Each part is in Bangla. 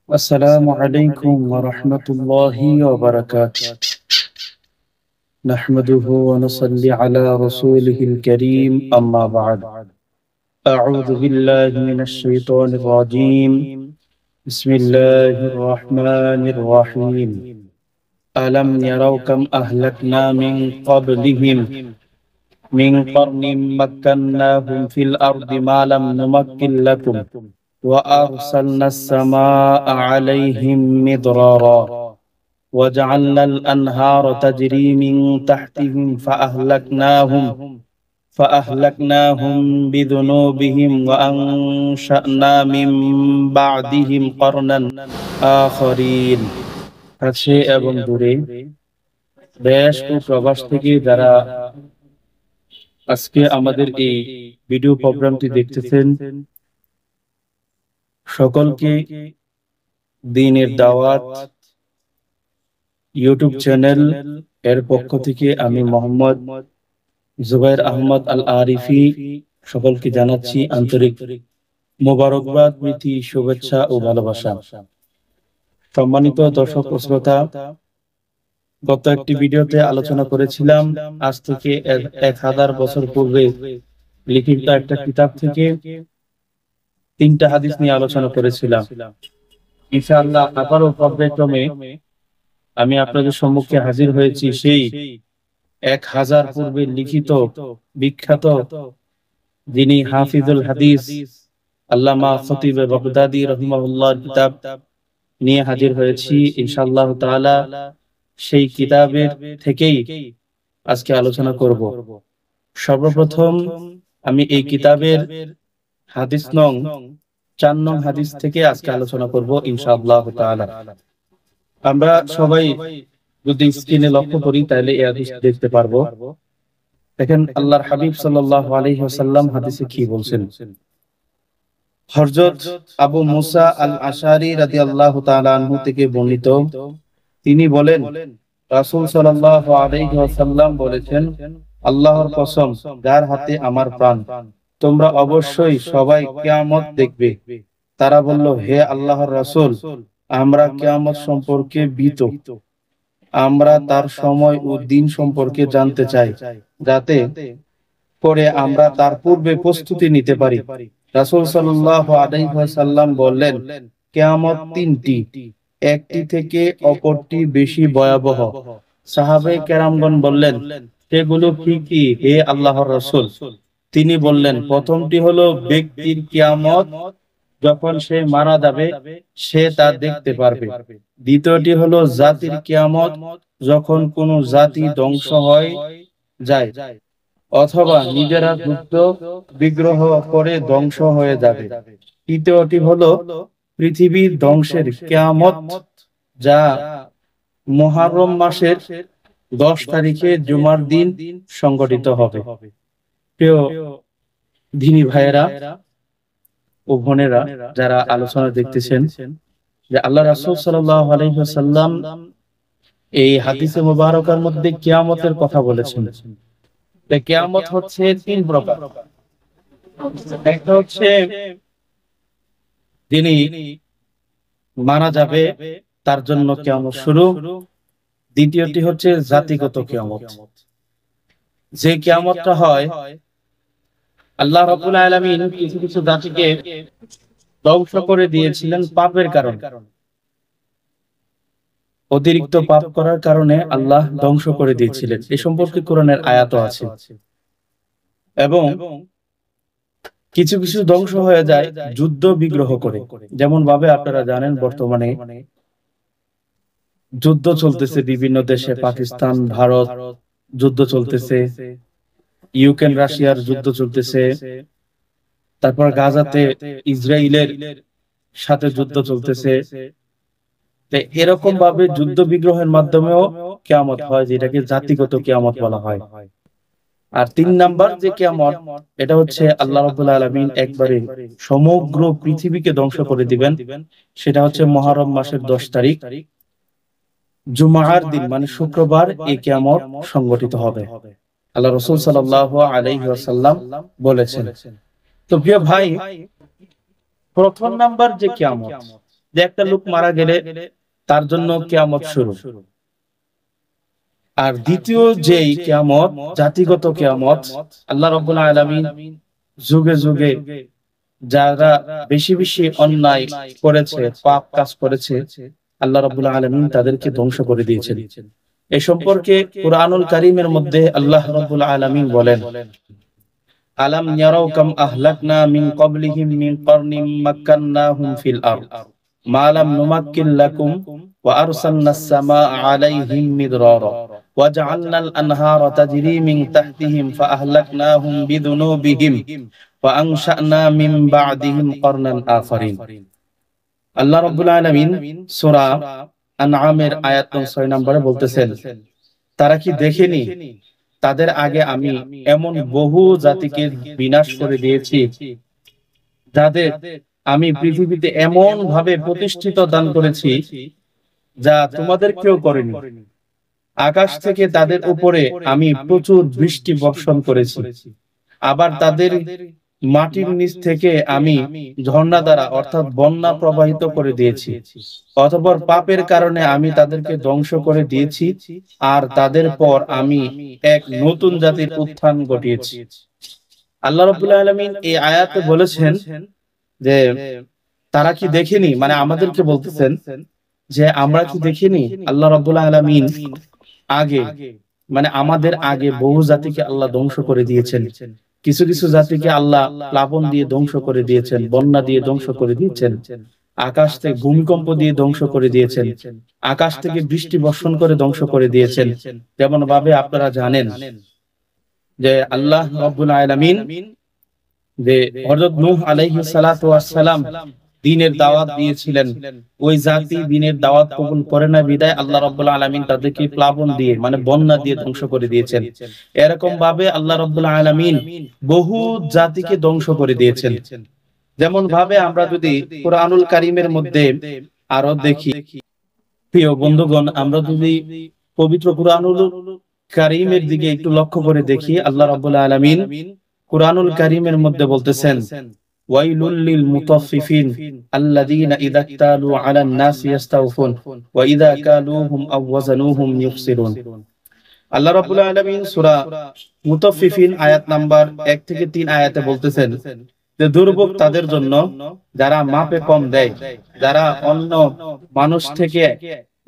السلام عليكم ورحمة الله وبركاته. نحمده ونصلي على رسوله الكريم أما بعد. أعوذ بالله من الشيطان الرجيم. بسم الله الرحمن الرحيم. ألم يروا كم أهلكنا من قبلهم من قرن مكناهم في الأرض ما لم نمكن لكم وأرسلنا السماء عليهم مدرارا وجعلنا الأنهار تجري من تحتهم فأهلكناهم بذنوبهم وأنشأنا من بعدهم قرنا آخرين. কাছে এবং দূরে দেশ ও প্রবাস থেকে যারা আজকে আমাদের এই ভিডিও প্রোগ্রামটি দেখতেছেন, সকলকে দ্বীনের দাওয়াত ইউটিউব চ্যানেল এর পক্ষ থেকে আমি মোহাম্মদ জুবাইর আহমদ আল আরিফি সকলকে জানাচ্ছি আন্তরিক মোবারকবাদ, প্রীতি, শুভেচ্ছা ও ভালোবাসা। সম্মানিত দর্শক ও শ্রোতা, গত একটি ভিডিওতে আলোচনা করেছিলাম আজ থেকে 1000 বছর পূর্বে লিখিত একটা কিতাব থেকে 3টা হাদিস নিয়ে আলোচনা করেছিলাম। ইনশাআল্লাহ আবারও পর্যায়ক্রমে আমি আপনাদের সম্মুখে হাজির হয়েছি সেই 1000 পূর্বে লিখিত বিখ্যাত যিনি হাফিজুল হাদিস আল্লামা খতিব বাগদাদি রাহিমাহুল্লাহর কিতাব নিয়ে হাজির হয়েছি ইনশাআল্লাহ তাআলা। সেই কিতাবের থেকেই আজকে আলোচনা করব। সর্বপ্রথম আমি এই কিতাবের হাদিস নং 4 নং হাদিস থেকে আজকে আলোচনা করব ইনশাআল্লাহ তাআলা। আমরা সবাই যদি স্ক্রিনে লক্ষ্য করি তাহলে এই হাদিস দেখতে পারবো। দেখেন আল্লাহর হাবিব সাল্লাল্লাহু আলাইহি ওয়াসাল্লাম হাদিসে কি বলছেন। হযরত আবু মুসা আল আশআরী রাদিয়াল্লাহু তাআলা আনহু থেকে বর্ণিত, তিনি বলেন রাসূল সাল্লাল্লাহু আলাইহি ওয়াসাল্লাম বলেছেন, আল্লাহর কসম যার হাতে আমার প্রাণ, তোমরা অবশ্যই সবাই কিয়ামত দেখবে। তারা বলল, হে আল্লাহর রাসূল, আমরা কিয়ামত সম্পর্কে ভীত। আমরা তার সময় ও দিন সম্পর্কে জানতে চাই, যাতে করে আমরা তার পূর্বে প্রস্তুতি নিতে পারি। রাসূল সাল্লাল্লাহু আলাইহি ওয়াসাল্লাম বললেন, কিয়ামত 3টি, একটি থেকে অপরটি বেশি ভয়াবহ। সাহাবায়ে কেরামগণ বললেন, সেগুলো কি কি হে আল্লাহর রাসূল? তিনি বললেন, প্রথমটি হলো ব্যক্তির কিয়ামত, যখন সে মারা যাবে সে তা দেখতে পারবে। দ্বিতীয়টি হলো জাতির কিয়ামত, যখন কোন জাতি ধ্বংস হয়ে যায় অথবা নিজেরা যুদ্ধ বিগ্রহ করে ধ্বংস হয়ে যাবে। তৃতীয়টি হলো পৃথিবীর ধ্বংসের কিয়ামত, যা মুহররম মাসের 10 তারিখে জুমার দিন সংঘটিত হবে। প্রিয় দিনী ভাইয়েরা ও বোনেরা যারা আলোচনা দেখতেছেন, যে আল্লাহ রাসূল সাল্লাল্লাহু আলাইহি ওয়াসাল্লাম এই হাদিসে মুবারকার মধ্যে কিয়ামতের কথা বলেছেন। যে কিয়ামত হচ্ছে 3 প্রকার। একটা হচ্ছে যিনি মারা যাবে তার জন্য কিয়ামত শুরু। দ্বিতীয়টি হচ্ছে জাতিগত কিয়ামত। যে কিয়ামতটা হয়, আল্লাহ রাব্বুল আলামিন কিছু কিছু জাতিকে ধ্বংস করে দিয়েছিলেন পাপের কারণে। অতিরিক্ত পাপ করার কারণে আল্লাহ ধ্বংস করে দিয়েছিলেন। এই সম্পর্কে কোরআনের আয়াতও আছে। এবং কিছু কিছু ধ্বংস হয়ে যায় যুদ্ধ বিগ্রহ করে। যেমন ভাবে আপনারা জানেন বর্তমানে যুদ্ধ চলতেছে বিভিন্ন দেশে, পাকিস্তান, ভারত যুদ্ধ চলতেছে, ইউক্রেন রাশিয়ার যুদ্ধ চলতেছে, তারপর গাজাতে ইসরায়েলের সাথে যুদ্ধ চলতেছে। এরকম ভাবে যুদ্ধ বিগ্রহের মাধ্যমেও কিয়ামত হয়, যেটাকে জাতিগত কিয়ামত বলা হয়। আর 3 নাম্বার যে কিয়ামত, এটা হচ্ছে আল্লাহ রাব্বুল আলামিন একবারে সমগ্র পৃথিবীকে ধ্বংস করে দিবেন। সেটা হচ্ছে মুহররম মাসের 10 তারিখ জুমার দিন, মানে শুক্রবার এই কিয়ামত সংঘটিত হবে। আল্লাহ রাসূল সাল্লাল্লাহু আলাইহি ওয়াসাল্লাম বলেছেন। তো প্রিয় ভাই, প্রথম নাম্বার যে কিয়ামত, যে একটা লোক মারা গেলে তার জন্য কিয়ামত শুরু। আর দ্বিতীয় যেই কিয়ামত, জাতিগত কিয়ামত, আল্লাহ রাব্বুল আলামিন যুগে যুগে যারা বেশি বেশি অন্যায় করেছে, পাপ কাজ করেছে, আল্লাহ রাব্বুল আলামিন তাদেরকে ধ্বংস করে দিয়েছেন। এই সম্পর্কে কুরআনুল কারীমের মধ্যে আল্লাহ রাব্বুল আলামিন বলেন, আলাম ইয়ারাউ কাম আহলাকনা মিন ক্বাবলিহিম মিন কারনিম মাক্কান্নাহুম ফিল আরদ মা লাম নুমাক্কিন লাকুম ওয়া আরসালনাস সামাআ আলাইহিম মিদরারা ওয়া জাআলনাল আনহারা তাজরি মিন তাহতিহিম ফাআহলাকনাহুম বিদুনুবিহিম ওয়া আনশা'না মিন বা'দিহিম কারনান আখারিন। আল্লাহ রাব্বুল আলামিন সূরা আনআমের আয়াত 6 নম্বরে বলতেছেন, তারা কি দেখেনি তাদের আগে আমি এমন বহু জাতিকে বিনাশ করে দিয়েছি যাদের আমি পৃথিবীতে এমন ভাবে প্রতিষ্ঠিত দান করেছি যা তোমাদের কেউ করেনি। আকাশ থেকে তাদের উপরে আমি প্রচুর বৃষ্টি বর্ষণ করেছি, আবার তাদের মাটির নিচ থেকে আমি ঝর্ণা দ্বারা অর্থাৎ বন্যা প্রবাহিত করে দিয়েছি। অতঃপর পাপের কারণে আমি তাদেরকে ধ্বংস করে দিয়েছি, আর তাদের পর আমি এক নতুন জাতির উত্থান ঘটিয়েছি। আল্লাহ রাব্বুল আলামিন এই আয়াতে বলেছেন যে তারা কি দেখেনি, মানে আমাদেরকে বলতেছেন যে আমরা কি দেখিনি আল্লাহ রাব্বুল আলামিন আগে, মানে আমাদের আগে বহু জাতিকে আল্লাহ ধ্বংস করে দিয়েছেন। কিছু কিছু জাতিকে আল্লাহ প্লাবন দিয়ে ধ্বংস করে দিয়েছেন, বন্যা দিয়ে ধ্বংস করে দিয়েছেন, আকাশ থেকে ভূমিকম্প দিয়ে ধ্বংস করে দিয়েছেন, আকাশ থেকে বৃষ্টি বর্ষণ করে ধ্বংস করে দিয়েছেন। যেমন ভাবে আপনারা জানেন যে আল্লাহ রাব্বুল আলামিন যে হযরত নূহ আলাইহিস সালাতু ওয়াস সালাম দ্বীনের দাওয়াত দিয়েছিলেন, ওই জাতি দ্বীনের দাওয়াত কবুল করে না বিদায় আল্লাহ রাব্বুল আলামিন তাদেরকে প্লাবন দিয়ে মানে বন্যা দিয়ে ধ্বংস করে দিয়েছেন। এরকম ভাবে আল্লাহ রাব্বুল আলামিন বহু জাতিকে ধ্বংস করে দিয়েছেন। যেমন ভাবে আমরা যদি কুরআনুল কারীমের মধ্যে আরো দেখি, প্রিয় বন্ধুগণ, আমরা যদি পবিত্র কুরআনুল কারীমের দিকে একটু লক্ষ্য করে দেখি, আল্লাহ রাব্বুল আলামিন কুরআনুল কারীমের মধ্যে বলতেছেন, ওয়াইলুল লিল মুতাফফিফিন আল্লাযীনা ইযা ইক্তালু আলান নাসি ইস্তাওফুন ওয়া ইযা কালুহুম আও ওয়াজানুহুম ইউখসিরুন। আল্লাহ রাব্বুল আলামিন সূরা মুতাফফিফিন আয়াত নাম্বার 1 থেকে 3 আয়াতে বলতেছেন যে দুর্ভোগ তাদের জন্য যারা মাপে কম দেয়, যারা অন্য মানুষ থেকে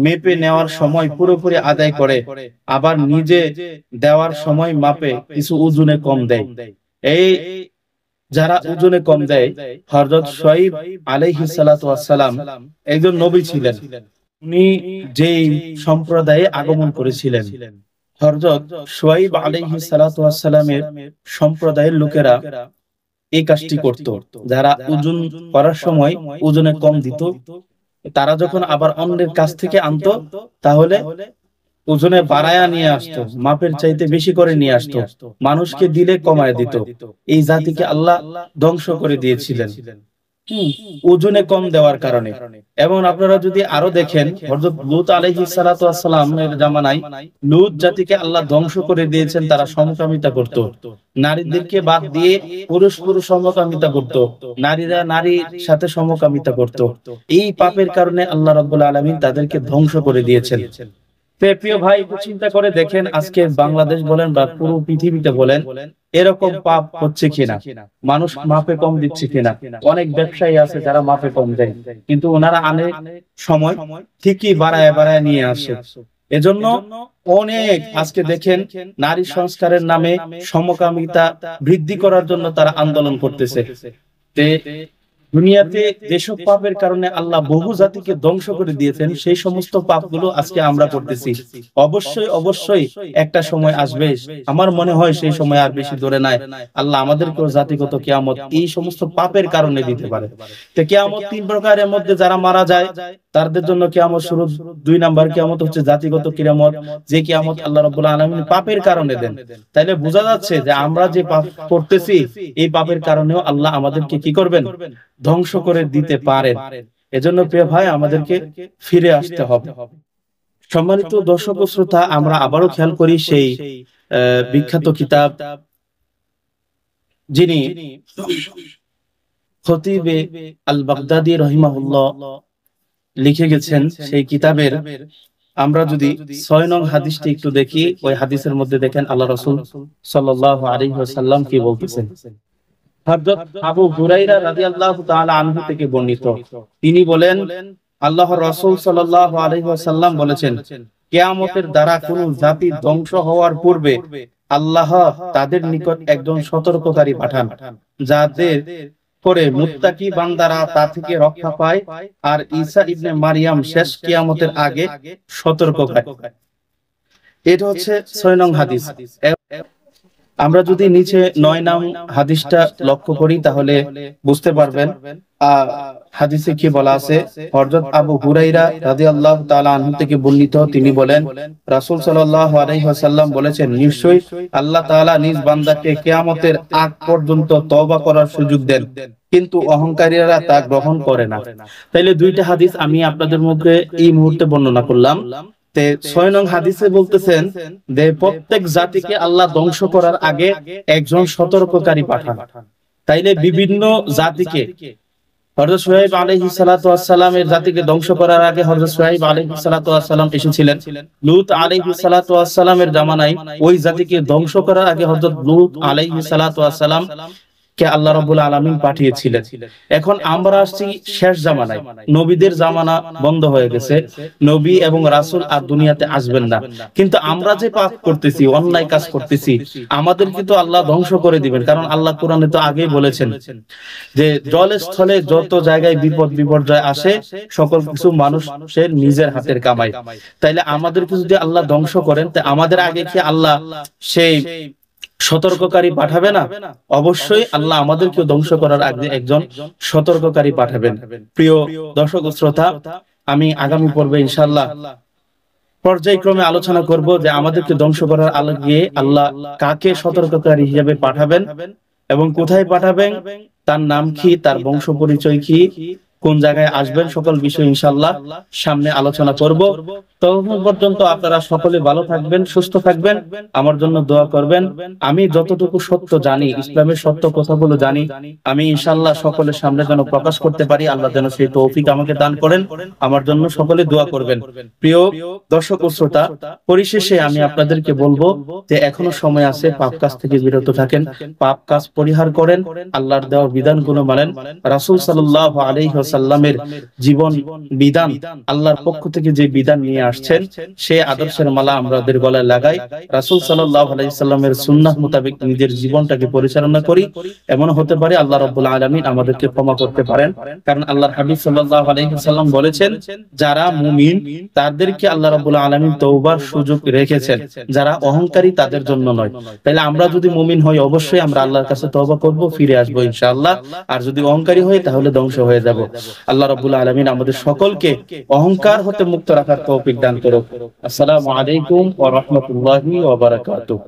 মেপে নেওয়ার সময় পুরোপুরি আদায় করে, আবার নিজে দেওয়ার সময় মাপে কিছু ওজনে কম দেয়। এই যারা ওজনে কম দেয়, হযরত শুআয়ব আলাইহিস সালাতু ওয়াস সালাম একজন নবী ছিলেন। উনি যেই সম্প্রদায়ে আগমন করেছিলেন, হযরত শুআয়ব আলাইহিস সালাতু ওয়াস সালামের সম্প্রদায়ের লোকেরা এই কাজটি করত। যারা ওজন করার সময় ওজনে কম দিত, তারা যখন আবার অন্যের কাছ থেকে আনতো তাহলে ওজনে বাড়ায়া নিয়ে আসতো, মাপের চাইতে বেশি করে নিয়ে আসতো, মানুষকে দিলে কমায় দিত। এই জাতিকে আল্লাহ ধ্বংস করে দিয়েছিলেন ওজনে কম দেওয়ার কারণে। এবং আপনারা যদি আরো দেখেন, হযরত লূত আলাইহিস সালাতু ওয়াস সালামের জামানায় লূত জাতিকে আল্লাহ ধ্বংস করে দিয়েছেন। তারা সমকামিতা করত, নারীদেরকে বাদ দিয়ে পুরুষ পুরুষ সমকামিতা করত, নারীরা নারীর সাথে সমকামিতা করত। এই পাপের কারণে আল্লাহ রাব্বুল আলামিন তাদেরকে ধ্বংস করে দিয়েছেন। প্রিয় ভাই, চিন্তা করে দেখেন আজকে বাংলাদেশ বলেন বা পুরো পৃথিবীতে বলেন এরকম পাপ হচ্ছে কিনা, মানুষ মাপে কম দিচ্ছে কিনা। অনেক ব্যবসায়ী আছে যারা মাপে কম দেয়, কিন্তু ওনারা আনে সময় ঠিকই বাড়ায় বাড়ায় নিয়ে আসে। এজন্য অনেক আজকে দেখেন নারী সংস্কারের নামে সমকামিতা বৃদ্ধি করার জন্য তারা আন্দোলন করতেছে। দুনিয়াতে যেসব পাপের কারণে আল্লাহ বহু জাতিকে ধ্বংস করে দিয়েছেন, সেই সমস্ত পাপগুলো আজকে আমরা করতেছি। অবশ্যই অবশ্যই একটা সময় আসবে, আমার মনে হয় সেই সময় আর বেশি দূরে নাই, আল্লাহ আমাদেরকেও জাতিগত কিয়ামত এই সমস্ত পাপের কারণে দিতে পারে। তো কিয়ামত তিন প্রকারের মধ্যে যারা মারা যায় তাদের জন্য কিয়ামত শুরু। 2 নাম্বার কিয়ামত হচ্ছে জাতিগত কিয়ামত, যে কিয়ামত আল্লাহ রাব্বুল আলামিন পাপের কারণে দেন। তাইলে বোঝা যাচ্ছে যে আমরা যে পাপ করতেছি এই পাপের কারণেও আল্লাহ আমাদেরকে কি করবেন, ধ্বংস করে দিতে পারেন। এজন্য প্রিয় ভাই, আমাদেরকে ফিরে আসতে হবে। সম্মানিত দর্শক ও শ্রোতা, আমরা আবারও খেয়াল করি সেই বিখ্যাত কিতাব, যিনি খতিবে আল বাগদাদি রাহিমাহুল্লাহ লিখে গেছেন সেই কিতাবের আমরা যদি 6 নং হাদিসটি একটু দেখি, ওই হাদিসের মধ্যে দেখেন আল্লাহ রাসূল সাল্লাল্লাহু আলাইহি ওয়াসাল্লাম কি বলতেছেন। হযরত আবু হুরায়রা রাদিয়াল্লাহু তাআলা আনহু থেকে বর্ণিত, তিনি বলেন আল্লাহর রাসূল সাল্লাল্লাহু আলাইহি ওয়াসাল্লাম বলেছেন, কিয়ামতের দ্বারা কোন জাতি ধ্বংস হওয়ার পূর্বে আল্লাহ তাদের নিকট একজন সতর্ককারী পাঠান, যাদের করে মুত্তাকি বান্দারা তা থেকে রক্ষা পায়, আর ঈসা ইবনে মারিয়াম শেষ কিয়ামতের আগে সতর্ককারী। এটা হচ্ছে 6 নং হাদিস। আমরা যদি নিচে 9 নং হাদিসটা লক্ষ্য করি তাহলে বুঝতে পারবেন হাদিসে কি বলা আছে। হযরত আবু হুরায়রা রাদিয়াল্লাহু তাআলা আনহু থেকে বর্ণিত, তিনি বলেন রাসূল সাল্লাল্লাহু আলাইহি ওয়াসাল্লাম বলেছেন, নিশ্চয়ই আল্লাহ তাআলা নিজ বান্দাকে কিয়ামতের আগ পর্যন্ত তওবা করার সুযোগ দেন, কিন্তু অহংকারীরা তা গ্রহণ করে না। তাইলে দুইটা হাদিস আমি আপনাদের মধ্যে এই মুহূর্তে বর্ণনা করলাম। 6 নং হাদিসে বলতেছেন যে প্রত্যেক জাতিকে আল্লাহ ধ্বংস করার আগে একজন সতর্ককারী পাঠান। তাইলে বিভিন্ন জাতিকে হযরত শুআয়ব আলাইহিস সালাতু ওয়াস সালামের জাতিকে ধ্বংস করার আগে হযরত শুআয়ব আলাইহিস সালাতু ওয়াস সালাম এসেছিলেন। লূত আলাইহিস সালাতু ওয়াস সালামের জামানায় ওই জাতিকে ধ্বংস করার আগে হযরত লূত আলাইহিস সালাতু ওয়াস সালাম কে আল্লাহ রাব্বুল আলামিন পাঠিয়েছিলেন। এখন আমরা আসছি শেষ জামানায়, নবীদের জামানা বন্ধ হয়ে গেছে, নবী এবং রাসূল আর দুনিয়াতে আসবেন না। কিন্তু আমরা যে পাপ করতেছি, অন্যায় কাজ করতেছি, আমাদের কিন্তু আল্লাহ ধ্বংস করে দিবেন। কারণ আল্লাহ কোরআনে তো আগেই বলেছেন যে জলে স্থলে যত জায়গায় বিপদ বিপর্যয় আসে সকল কিছু মানুষের নিজের হাতের কামাই। তাইলে আমাদেরকে যদি আল্লাহ ধ্বংস করেন, তা আমাদের আগে কি আল্লাহ সেই সতর্ককারী পাঠাবে না? অবশ্যই আল্লাহ আমাদেরকে ধ্বংস করার আগে একজন সতর্ককারী পাঠাবেন। প্রিয় দর্শক শ্রোতা, আমি আগামী পর্বে ইনশাআল্লাহ পর্যায়ক্রমে আলোচনা করব যে আমাদেরকে ধ্বংস করার আগে আল্লাহ কাকে সতর্ককারী হিসেবে পাঠাবেন এবং কোথায় পাঠাবেন, তার নাম কি, তার বংশ পরিচয় কি, কোন জায়গায় আসবেন, সকল বিষয় ইনশাআল্লাহ সামনে আলোচনা করব। ততক্ষণ পর্যন্ত আপনারা সকলে ভালো থাকবেন, সুস্থ থাকবেন, আমার জন্য দোয়া করবেন। আমি যতটুকু সত্য জানি, ইসলামের সত্য কথাগুলো জানি, আমি ইনশাআল্লাহ সকলের সামনে যেন প্রকাশ করতে পারি, আল্লাহ যেন সেই তৌফিক আমাকে দান করেন। আমার জন্য সকলে দোয়া করবেন। প্রিয় দর্শক ও শ্রোতা, পরিশেষে আমি আপনাদেরকে বলবো যে এখনো সময় আছে, পাপ কাজ থেকে বিরত থাকেন, পাপ কাজ পরিহার করেন, আল্লাহর দেওয়া বিধানগুলো মানেন, রাসূল সাল্লাল্লাহু আলাইহি ওয়াসাল্লামের জীবন বিধান, আল্লাহর পক্ষ থেকে যে বিধান নিয়ে আসছেন সেই আদর্শের মালা আমাদের গলায় লাগাই, রাসূল সাল্লাল্লাহু আলাইহি ওয়াসাল্লামের সুন্নাহ মোতাবেক নিজের জীবনটাকে পরিচালনা করি। এমন হতে পারে আল্লাহ রাব্বুল আলামিন আমাদেরকে ক্ষমা করতে পারেন। কারণ আল্লাহর হাবিব সাল্লাল্লাহু আলাইহি ওয়াসাল্লাম বলেছেন, যারা মুমিন তাদেরকে আল্লাহ রাব্বুল আলামিন তওবার সুযোগ রেখেছেন, যারা অহংকারী তাদের জন্য নয়। তাহলে আমরা যদি মুমিন হই অবশ্যই আমরা আল্লাহর কাছে তওবা করব, ফিরে আসবো ইনশাআল্লাহ। আর যদি অহংকারী হই তাহলে ধ্বংস হয়ে যাব। আল্লাহ রাব্বুল আলামিন আমাদের সকলকে অহংকার হতে মুক্ত রাখার তৌফিক দান করুক। আসসালামু আলাইকুম ওয়া রাহমাতুল্লাহি ওয়া বারাকাতুহু।